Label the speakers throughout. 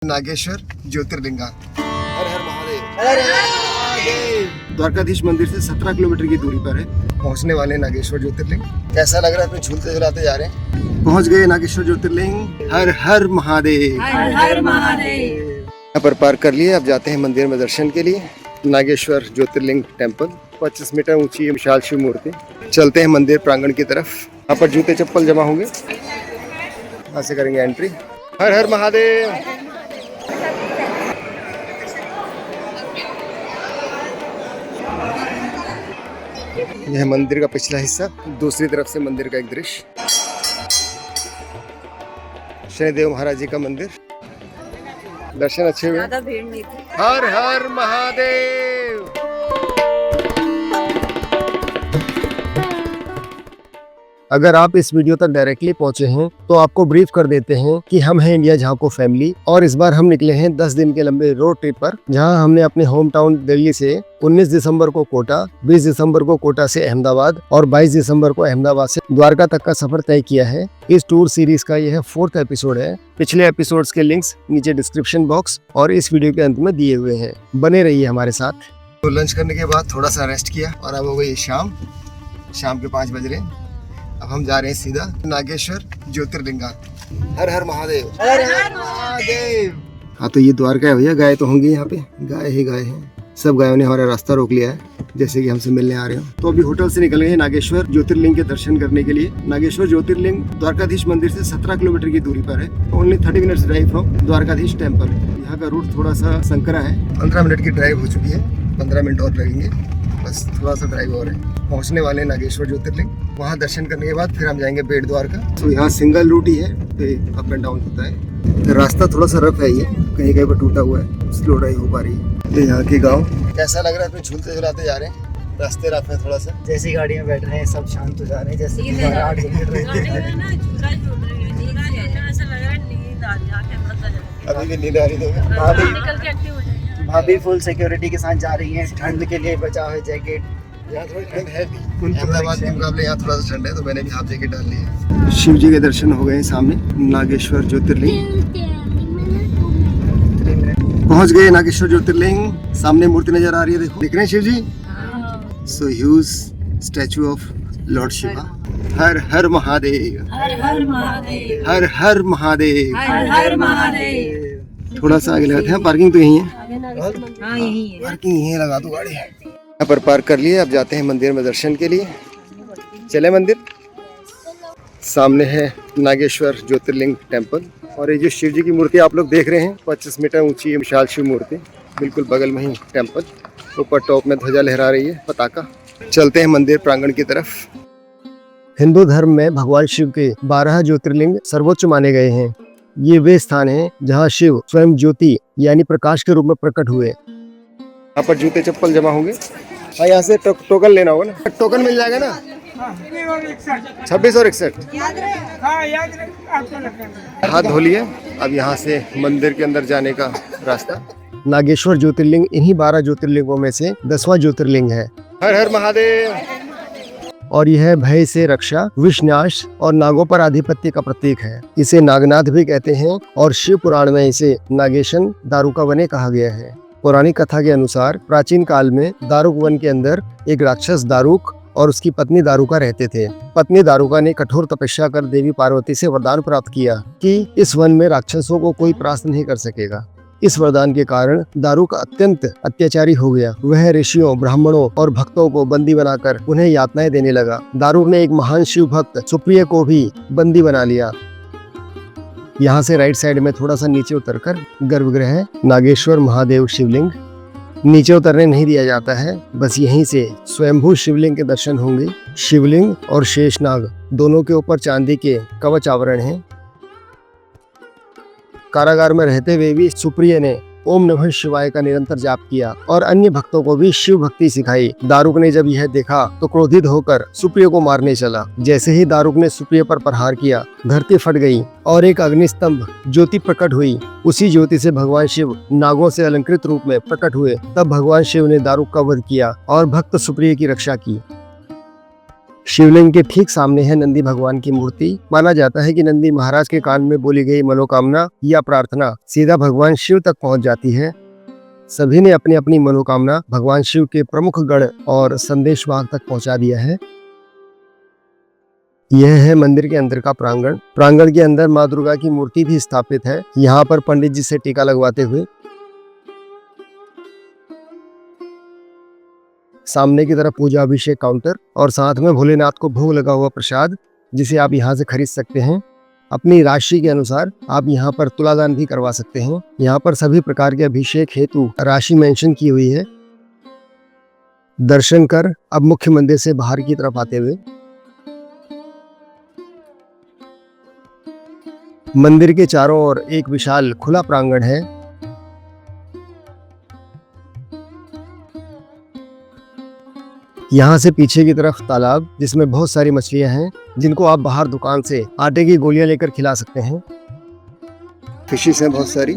Speaker 1: नागेश्वर ज्योतिर्लिंगा। हर हर महादेव, हर हर महादेव। द्वारकाधीश मंदिर से 17 किलोमीटर की दूरी पर है। पहुंचने वाले नागेश्वर ज्योतिर्लिंग। कैसा लग रहा है? अपने झूलते झुलाते जा रहे हैं। पहुंच गए नागेश्वर ज्योतिर्लिंग। हर हर महादेव,
Speaker 2: हर हर महादेव।
Speaker 1: यहाँ पर पार्क कर लिए। अब जाते हैं मंदिर में दर्शन के लिए। नागेश्वर ज्योतिर्लिंग टेम्पल 25 मीटर ऊंची है विशाल शिव मूर्ति। चलते हैं मंदिर प्रांगण की तरफ। यहाँ पर जूते चप्पल जमा होंगे, यहाँ से करेंगे एंट्री। हर हर महादेव। यह मंदिर का पिछला हिस्सा, दूसरी तरफ से मंदिर का एक दृश्य। शनिदेव महाराज जी का मंदिर। दर्शन अच्छे हुए।
Speaker 2: ज्यादा भीड़ नहीं थी।
Speaker 1: हर हर महादेव। अगर आप इस वीडियो तक डायरेक्टली पहुंचे हैं तो आपको ब्रीफ कर देते हैं कि हम हैं इंडिया झाको फैमिली और इस बार हम निकले हैं 10 दिन के लंबे रोड ट्रिप पर, जहां हमने अपने होम टाउन दिल्ली से 19 दिसंबर को कोटा, 20 दिसंबर को कोटा से अहमदाबाद और 22 दिसंबर को अहमदाबाद से द्वारका तक का सफर तय किया है। इस टूर सीरीज का यह 4th एपिसोड है। पिछले एपिसोड्स के लिंक्स नीचे डिस्क्रिप्शन बॉक्स और इस वीडियो के अंत में दिए हुए हैं। बने रहिए हमारे साथ। तो लंच करने के बाद थोड़ा सा रेस्ट किया और अब हो गई शाम के 5 बज रहे। अब हम जा रहे हैं सीधा नागेश्वर ज्योतिर्लिंगा। हर हर महादेव, हर हर महादेव। हाँ, तो ये द्वारका है भैया। गाय तो होंगी यहाँ पे, गाय ही गाय है। सब गायों ने हमारा रास्ता रोक लिया है, जैसे कि हमसे मिलने आ रहे हो। तो अभी होटल से निकल गए नागेश्वर ज्योतिर्लिंग के दर्शन करने के लिए। नागेश्वर ज्योतिर्लिंग द्वारकाधीश मंदिर से 17 किलोमीटर की दूरी पर है। Only 30 minutes drive from Dwarkadhish temple. यहाँ का रूट थोड़ा सा संकरा है। 15 मिनट की ड्राइव हो चुकी है, 15 मिनट और लगेंगे, बस थोड़ा सा ड्राइव और है। पहुंचने वाले नागेश्वर ज्योतिर्लिंग। वहां दर्शन करने के बाद फिर हम जाएंगे बेट द्वारका। तो यहाँ सिंगल रूट ही है, तो अप एंड डाउन होता है। रास्ता थोड़ा सा रफ है, ये कहीं कहीं पर टूटा हुआ है, स्लो ड्राइव हो पा रही है। तो यहाँ के गाँव कैसा लग रहा है? अपने झूलते झुलाते जा रहे हैं। रास्ते रफ है थोड़ा सा।
Speaker 3: जैसी गाड़ी में बैठ रहे हैं सब शांत हो जा रहे हैं, जैसे कि
Speaker 1: अभी भी नींद आ रही है।
Speaker 3: भाभी फुल सिक्योरिटी के साथ जा रही हैं। ठंड के लिए बचाव है जैकेट।
Speaker 1: यहाँ थोड़ी ठंड है भी, अहमदाबाद के मुकाबले यहाँ थोड़ा सा ठंड है, तो मैंने भी हाफ जैकेट डाल ली है। शिव जी के दर्शन हो गए सामने नागेश्वर ज्योतिर्लिंग। पहुंच गए नागेश्वर ज्योतिर्लिंग। सामने मूर्ति नजर आ रही है, देखो, दिख रहे हैं Shiv ji. So huge statue of lord Shiva. हर हर महादेव,
Speaker 2: हर हर महादेव,
Speaker 1: हर हर महादेव,
Speaker 2: हर हर महादेव।
Speaker 1: थोड़ा सा आगे लगाते हैं। पार्किंग तो यही है,
Speaker 2: हाँ यही है।
Speaker 1: पार्किंग यही लगा दो गाड़ी। यहाँ पर पार्क कर लिए। अब जाते हैं मंदिर में दर्शन के लिए। चले मंदिर। सामने है नागेश्वर ज्योतिर्लिंग टेम्पल और ये जो शिव जी की मूर्ति आप लोग देख रहे हैं 25 मीटर ऊंची विशाल शिव मूर्ति। बिल्कुल बगल में ही टेम्पल। ऊपर टॉप में ध्वजा लहरा रही है, पताका। चलते हैं मंदिर प्रांगण की तरफ। हिंदू धर्म में भगवान शिव के 12 ज्योतिर्लिंग सर्वोच्च माने गए हैं। ये वे स्थान हैं जहाँ शिव स्वयं ज्योति यानी प्रकाश के रूप में प्रकट हुए। यहाँ पर जूते चप्पल जमा होंगे। हाँ, यहाँ से टोकन लेना होगा ना। टोकन मिल जाएगा ना। 26 और 61। हाथ धो लिए। अब यहाँ से मंदिर के अंदर जाने का रास्ता। नागेश्वर ज्योतिर्लिंग इन्हीं 12 ज्योतिर्लिंगों में से 10वां ज्योतिर्लिंग है। हर हर महादेव। और यह भय से रक्षा, विषनाश और नागों पर आधिपत्य का प्रतीक है। इसे नागनाथ भी कहते हैं और शिव पुराण में इसे नागेशन दारुका वने कहा गया है। पौराणिक कथा के अनुसार प्राचीन काल में दारुक वन के अंदर एक राक्षस दारुक और उसकी पत्नी दारुका रहते थे। पत्नी दारुका ने कठोर तपस्या कर देवी पार्वती से वरदान प्राप्त किया कि इस वन में राक्षसों को कोई परास्त नहीं कर सकेगा। इस वरदान के कारण दारुक अत्यंत अत्याचारी हो गया। वह ऋषियों, ब्राह्मणों और भक्तों को बंदी बनाकर उन्हें यातनाएं देने लगा। दारुक ने एक महान शिव भक्त सुप्रिय को भी बंदी बना लिया। यहाँ से राइट साइड में थोड़ा सा नीचे उतरकर गर्भगृह नागेश्वर महादेव शिवलिंग। नीचे उतरने नहीं दिया जाता है, बस यहीं से स्वयंभू शिवलिंग के दर्शन होंगे। शिवलिंग और शेषनाग दोनों के ऊपर चांदी के कवच आवरण हैं। कारागार में रहते हुए भी सुप्रिय ने ओम नमः शिवाय का निरंतर जाप किया और अन्य भक्तों को भी शिव भक्ति सिखाई। दारुक ने जब यह देखा तो क्रोधित होकर सुप्रिय को मारने चला। जैसे ही दारुक ने सुप्रिय पर प्रहार किया, धरती फट गई और एक अग्निस्तंभ ज्योति प्रकट हुई। उसी ज्योति से भगवान शिव नागों से अलंकृत रूप में प्रकट हुए। तब भगवान शिव ने दारुक का वध किया और भक्त सुप्रिय की रक्षा की। शिवलिंग के ठीक सामने है नंदी भगवान की मूर्ति। माना जाता है कि नंदी महाराज के कान में बोली गई मनोकामना या प्रार्थना सीधा भगवान शिव तक पहुंच जाती है। सभी ने अपनी अपनी मनोकामना भगवान शिव के प्रमुख गढ़ और संदेशवाहक तक पहुंचा दिया है। यह है मंदिर के अंदर का प्रांगण। प्रांगण के अंदर माँ दुर्गा की मूर्ति भी स्थापित है। यहाँ पर पंडित जी से टीका लगवाते हुए सामने की तरफ पूजा अभिषेक काउंटर और साथ में भोलेनाथ को भोग लगा हुआ प्रसाद, जिसे आप यहाँ से खरीद सकते हैं। अपनी राशि के अनुसार आप यहाँ पर तुलादान भी करवा सकते हैं। यहाँ पर सभी प्रकार के अभिषेक हेतु राशि मेंशन की हुई है। दर्शन कर अब मुख्य मंदिर से बाहर की तरफ आते हुए मंदिर के चारों ओर एक विशाल खुला प्रांगण है। यहाँ से पीछे की तरफ तालाब, जिसमें बहुत सारी मछलियां हैं, जिनको आप बाहर दुकान से आटे की गोलियां लेकर खिला सकते हैं। फिशेस हैं बहुत सारी।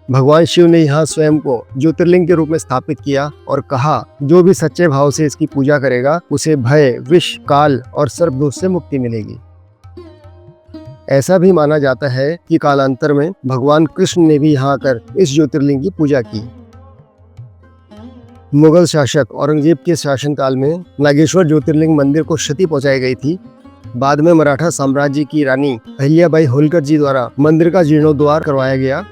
Speaker 1: भगवान शिव ने यहाँ स्वयं को ज्योतिर्लिंग के रूप में स्थापित किया और कहा, जो भी सच्चे भाव से इसकी पूजा करेगा उसे भय, विष, काल और सर्पदोष से मुक्ति मिलेगी। ऐसा भी माना जाता है कि कालांतर में भगवान कृष्ण ने भी यहाँ आकर इस ज्योतिर्लिंग की पूजा की। मुगल शासक औरंगजेब के शासनकाल में नागेश्वर ज्योतिर्लिंग मंदिर को क्षति पहुंचाई गई थी। बाद में मराठा साम्राज्य की रानी अहिल्याबाई होलकर जी द्वारा मंदिर का जीर्णोद्धार करवाया गया।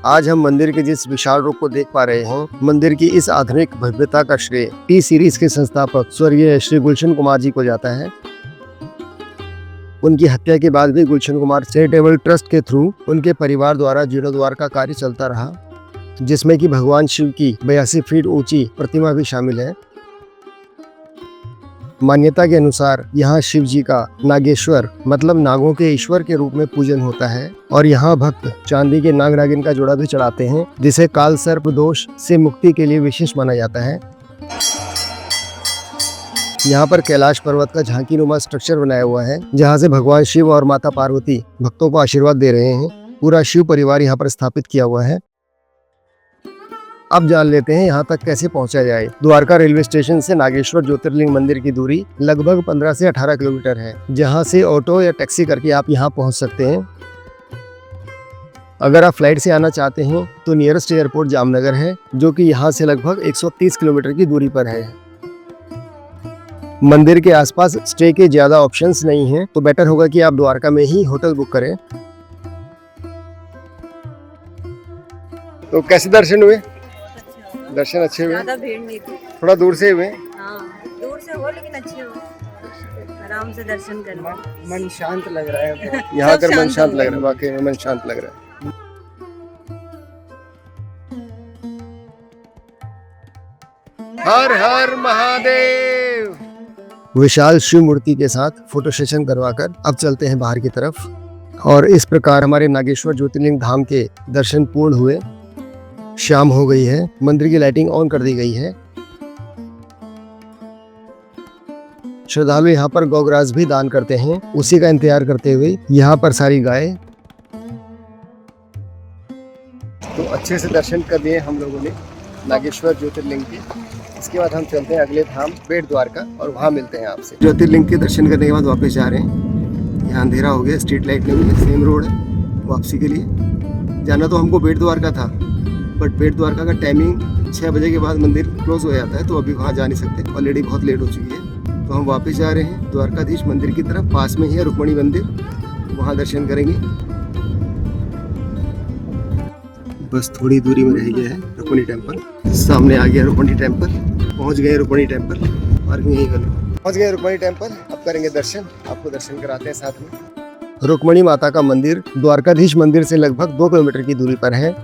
Speaker 1: आज हम मंदिर के जिस विशाल रूप को देख पा रहे हैं, मंदिर की इस आधुनिक भव्यता का श्रेय टी सीरीज के संस्थापक स्वर्गीय श्री गुलशन कुमार जी को जाता है। उनकी हत्या के बाद भी गुलशन कुमार चैरिटेबल ट्रस्ट के थ्रू उनके परिवार द्वारा जीर्णोद्धार का कार्य चलता रहा, जिसमें कि भगवान शिव की 82 फीट ऊंची प्रतिमा भी शामिल है। मान्यता के अनुसार यहाँ शिव जी का नागेश्वर मतलब नागों के ईश्वर के रूप में पूजन होता है और यहाँ भक्त चांदी के नाग नागिन का जोड़ा भी चढ़ाते हैं, जिसे काल सर्प दोष से मुक्ति के लिए विशेष माना जाता है। यहाँ पर कैलाश पर्वत का झांकीनुमा स्ट्रक्चर बनाया हुआ है, जहाँ से भगवान शिव और माता पार्वती भक्तों को आशीर्वाद दे रहे हैं। पूरा शिव परिवार यहाँ पर स्थापित किया हुआ है। अब जान लेते हैं यहाँ तक कैसे पहुँचा जाए। द्वारका रेलवे स्टेशन से नागेश्वर ज्योतिर्लिंग मंदिर की दूरी लगभग 15 से 18 किलोमीटर है, जहाँ से ऑटो या टैक्सी करके आप यहाँ पहुँच सकते हैं। अगर आप फ्लाइट से आना चाहते हैं तो नियरेस्ट एयरपोर्ट जामनगर है, जो कि यहाँ से लगभग 130 किलोमीटर की दूरी पर है। मंदिर के आसपास स्टे के ज्यादा ऑप्शंस नहीं हैं, तो बेटर होगा कि आप द्वारका में ही होटल बुक करें। तो कैसे दर्शन हुए? दर्शन अच्छे हुए?
Speaker 2: ज्यादा भीड़ नहीं थी।
Speaker 1: थोड़ा दूर से हुए?
Speaker 2: हाँ, दूर से हो लेकिन अच्छे हो। आराम से दर्शन करना।
Speaker 3: मन शांत लग रहा है।
Speaker 1: यहाँ
Speaker 2: सब
Speaker 1: कर मन
Speaker 2: शांत
Speaker 1: शांत
Speaker 2: हो
Speaker 1: लग
Speaker 2: गया।
Speaker 1: रहा है, वाकई में मन शांत लग रहा है। हर हर महादेव। विशाल शिव मूर्ति के साथ फोटो सेशन करवाकर अब चलते हैं बाहर की तरफ। और इस प्रकार हमारे नागेश्वर ज्योतिर्लिंग धाम के दर्शन पूर्ण हुए। शाम हो गई है, मंदिर की लाइटिंग ऑन कर दी गई है। श्रद्धालु यहाँ पर गौग्रास भी दान करते हैं। उसी का इंतजार करते हुए यहाँ पर सारी गाय। तो अच्छे से दर्शन कर लिए हम लोगों ने नागेश्वर ज्योतिर्लिंग के। इसके बाद हम चलते हैं अगले धाम बेट द्वारका और वहाँ मिलते हैं आपसे। ज्योतिर्लिंग के दर्शन करने के बाद वापस जा रहे हैं। यहाँ अंधेरा हो गया, स्ट्रीट लाइट नहीं है, सेम रोड है वापसी के लिए। जाना तो हमको बेट द्वारका था, बट बेट द्वारका का टाइमिंग 6 बजे के बाद मंदिर क्लोज हो जाता है, तो अभी वहाँ जा नहीं सकते, ऑलरेडी बहुत लेट हो चुकी है। तो हम वापस जा रहे हैं द्वारकाधीश मंदिर की तरफ। पास में ही है रुक्मणी मंदिर, वहाँ दर्शन करेंगे। बस थोड़ी दूरी में रह गया है रुक्मणी टेम्पल। सामने आ गया रुक्मणी टेम्पल। पहुँच गए रुक्मणी टेम्पल, पार्किंग यहीं कर लो। पहुँच गए रुक्मणी टेम्पल, अब करेंगे दर्शन। आपको दर्शन कराते हैं साथ में। रुक्मणी माता का मंदिर द्वारकाधीश मंदिर से लगभग 2 किलोमीटर की दूरी पर है।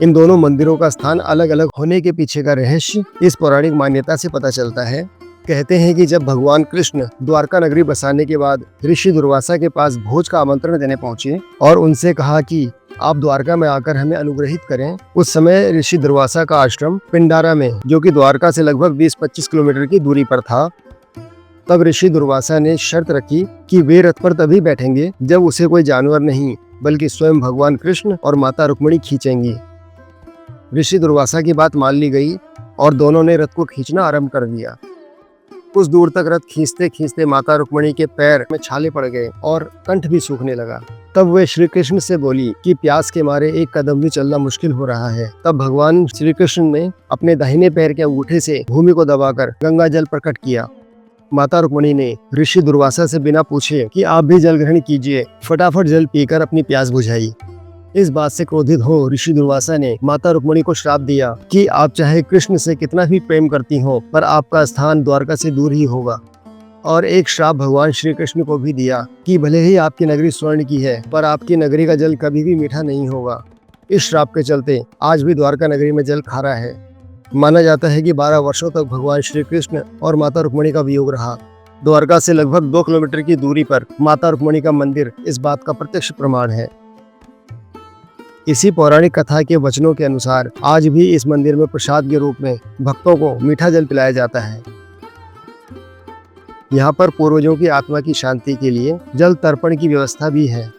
Speaker 1: इन दोनों मंदिरों का स्थान अलग अलग होने के पीछे का रहस्य इस पौराणिक मान्यता से पता चलता है। कहते हैं कि जब भगवान कृष्ण द्वारका नगरी बसाने के बाद ऋषि दुर्वासा के पास भोज का आमंत्रण देने पहुंचे और उनसे कहा कि आप द्वारका में आकर हमें अनुग्रहित करें। उस समय ऋषि दुर्वासा का आश्रम पिंडारा में, जो कि द्वारका से लगभग 20-25 किलोमीटर की दूरी पर था। तब ऋषि दुर्वासा ने शर्त रखी कि वे रथ पर तभी बैठेंगे जब उसे कोई जानवर नहीं बल्कि स्वयं भगवान कृष्ण और माता रुक्मणी खींचेंगी। ऋषि दुर्वासा की बात मान ली गई और दोनों ने रथ को खींचना आरंभ कर दिया। कुछ दूर तक रथ खींचते खींचते माता रुक्मणी के पैर में छाले पड़ गए और कंठ भी सूखने लगा। तब वे श्री कृष्ण से बोली कि प्यास के मारे एक कदम भी चलना मुश्किल हो रहा है। तब भगवान श्री कृष्ण ने अपने दाहिने पैर के अंगूठे से भूमि को दबाकर गंगा जल प्रकट किया। माता रुक्मणी ने ऋषि दुर्वासा से बिना पूछे कि आप भी जल ग्रहण कीजिए, फटाफट जल पीकर अपनी प्यास बुझाई। इस बात से क्रोधित हो ऋषि दुर्वासा ने माता रुक्मणी को श्राप दिया कि आप चाहे कृष्ण से कितना भी प्रेम करती हो, पर आपका स्थान द्वारका से दूर ही होगा। और एक श्राप भगवान श्री कृष्ण को भी दिया कि भले ही आपकी नगरी स्वर्ण की है, पर आपकी नगरी का जल कभी भी मीठा नहीं होगा। इस श्राप के चलते आज भी द्वारका नगरी में जल खारा है। माना जाता है कि 12 वर्षों तक भगवान श्री कृष्ण और माता रुक्मणी का वियोग रहा। द्वारका से लगभग 2 किलोमीटर की दूरी पर माता रुक्मणी का मंदिर इस बात का प्रत्यक्ष प्रमाण है। इसी पौराणिक कथा के वचनों के अनुसार आज भी इस मंदिर में प्रसाद के रूप में भक्तों को मीठा जल पिलाया जाता है। यहाँ पर पूर्वजों की आत्मा की शांति के लिए जल तर्पण की व्यवस्था भी है।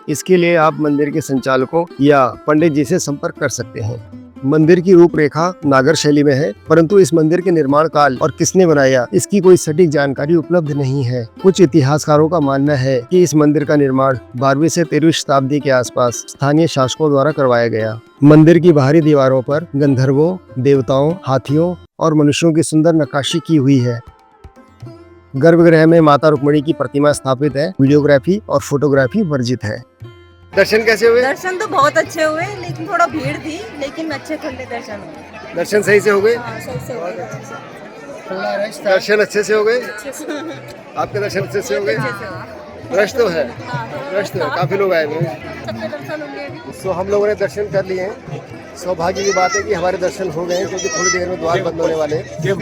Speaker 1: इसके लिए आप मंदिर के संचालकों या पंडित जी से संपर्क कर सकते हैं। मंदिर की रूपरेखा नागर शैली में है, परंतु इस मंदिर के निर्माण काल और किसने बनाया इसकी कोई सटीक जानकारी उपलब्ध नहीं है। कुछ इतिहासकारों का मानना है कि इस मंदिर का निर्माण 12वीं से 13वीं शताब्दी के आसपास स्थानीय शासकों द्वारा करवाया गया। मंदिर की बाहरी दीवारों पर गंधर्वों, देवताओं, हाथियों और मनुष्यों की सुंदर नक्काशी की हुई है। गर्भगृह में माता रुक्मणी की प्रतिमा स्थापित है। वीडियोग्राफी और फोटोग्राफी वर्जित है। दर्शन कैसे हुए?
Speaker 2: दर्शन तो बहुत अच्छे हुए, लेकिन थोड़ा भीड़ थी, लेकिन अच्छे खुले दर्शन हुए।
Speaker 1: दर्शन सही से हो गए?
Speaker 2: हाँ, सही से हुए।
Speaker 3: थोड़ा रश था।
Speaker 1: दर्शन अच्छे से हो गए? आपके दर्शन अच्छे से हो गए? रश तो है, रश तो है, काफी लोग आए हुए हैं। तो हम लोगों ने दर्शन कर लिए हैं। सौभाग्य की बात है कि हमारे दर्शन हो गए हैं, क्योंकि थोड़ी देर में द्वार बंद होने वाले हैं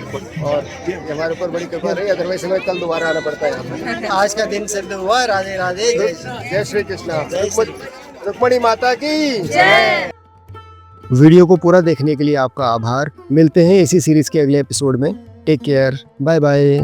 Speaker 1: और हमारे ऊपर बड़ी कृपा रही। अदरवाइज हमें कल दोबारा आना पड़ता है यहाँ पर।
Speaker 3: आज का दिन सिद्ध हुआ। राधे राधे।
Speaker 1: जय श्री कृष्णा। रुक्मणी माता की जय। वीडियो को पूरा देखने के लिए आपका आभार। मिलते हैं इसी सीरीज के अगले एपिसोड में। Take care, bye bye.